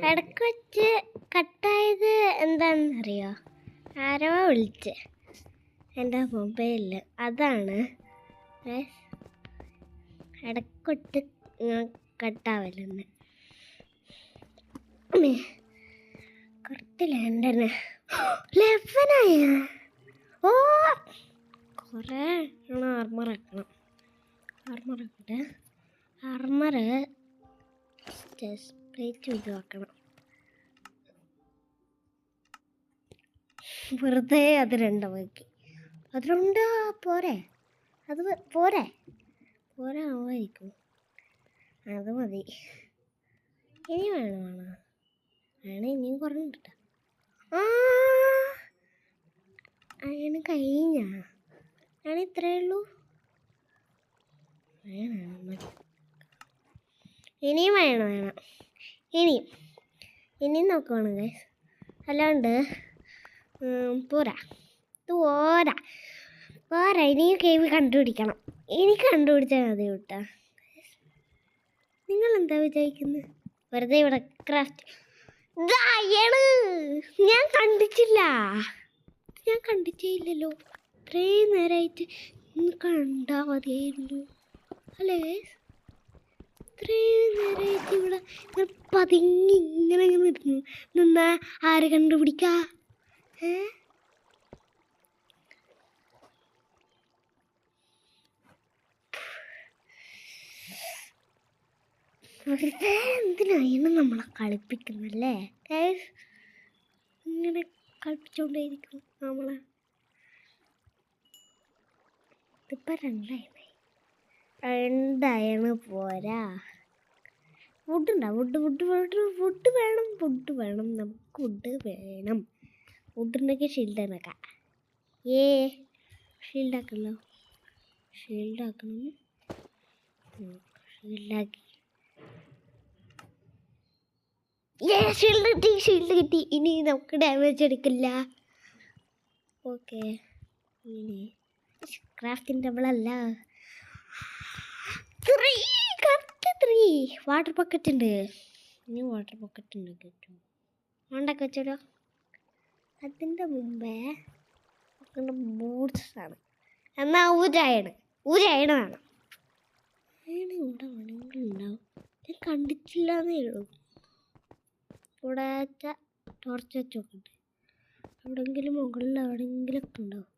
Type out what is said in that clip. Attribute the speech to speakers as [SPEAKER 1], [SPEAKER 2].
[SPEAKER 1] ഇടയ്ക്ക് വെച്ച് കട്ടായത് എന്താണെന്നറിയോ? ആരോ വിളിച്ച് എൻ്റെ മൊബൈലിൽ, അതാണ് ഇടയ്ക്കൊട്ട് കട്ടാവലെന്ന്. കുറച്ച് ലാൻഡന് 11 ഓ കുറേ ആർമറാക്കണം. ആർമറ് പ്ലേറ്റ് ഒഴിവാക്കണം. വെറുതെ അത് രണ്ടുമാക്കി. അതുകൊണ്ട് പോരെ, അത് പോരെ ആവുമായിരിക്കും. അത് മതി. ഇനി വേണം ഇനിയും കുറഞ്ഞിട്ട അങ്ങനെ കഴിഞ്ഞ ഞാൻ ഇത്രയേ ഉള്ളൂ. ഇനിയും വേണം ഇനിയും നോക്കുവാണ് ഗൈസ്. അല്ലാണ്ട് പോരാ ഇനിയും കേവി കണ്ടുപിടിക്കണം. കണ്ടുപിടിച്ചാൽ മതി കേട്ടോ. നിങ്ങളെന്താ വിചാരിക്കുന്നത്? വെറുതെ ഇവിടെ ക്രാഫ്റ്റ് ഞാൻ കണ്ടിട്ടേ ഇല്ലല്ലോ. ഇത്രയും നേരമായിട്ട് കണ്ടാൽ മതിയായിരുന്നു അല്ലേ? ഇത്രയും നേരമായിട്ട് ഇവിടെ പതുങ്ങി ഇങ്ങനെ നിന്നാ ആര് കണ്ടുപിടിക്കാ? വെറുതെ എന്തിനാണ് നമ്മളെ കളിപ്പിക്കുന്നല്ലേ? ഇങ്ങനെ കളിപ്പിച്ചോണ്ടേയിരിക്കും നമ്മളെ. ഇതിപ്പോൾ രണ്ടായാണ് പോരാ. ഫുഡുണ്ടോ? ഫുഡ് വേണം നമുക്ക്. ഫുഡുണ്ടെങ്കിൽ ഷീൽഡാക്കാം. ഷീൽഡാക്കണം. ഷീൽഡാക്കി ഷീൽഡ് കിട്ടി. ഇനി നമുക്ക് ഡാമേജ് എടുക്കില്ല. ഓക്കെ, ഇനി ക്രാഫ്റ്റിംഗ് ടേബിളല്ല, 3 വാട്ടർ ബക്കറ്റ് ഉണ്ട്. ഇനി വാട്ടർ ബക്കറ്റ് ഉണ്ടാക്കി വെച്ചോ. അതിൻ്റെ മുമ്പേ ബൂട്ട്സാണ്. എന്നാൽ ഊരായണ് വേണം. ഇവിടെ വേണമെങ്കിൽ ഉണ്ടാവും. ഞാൻ കണ്ടിട്ടില്ലെന്നേ ഉള്ളൂ. ഇവിടെ ടോർച്ച് വെച്ച് നോക്കട്ടെ. എവിടെയെങ്കിലും മുകളിൽ എവിടെയെങ്കിലൊക്കെ ഉണ്ടാവും.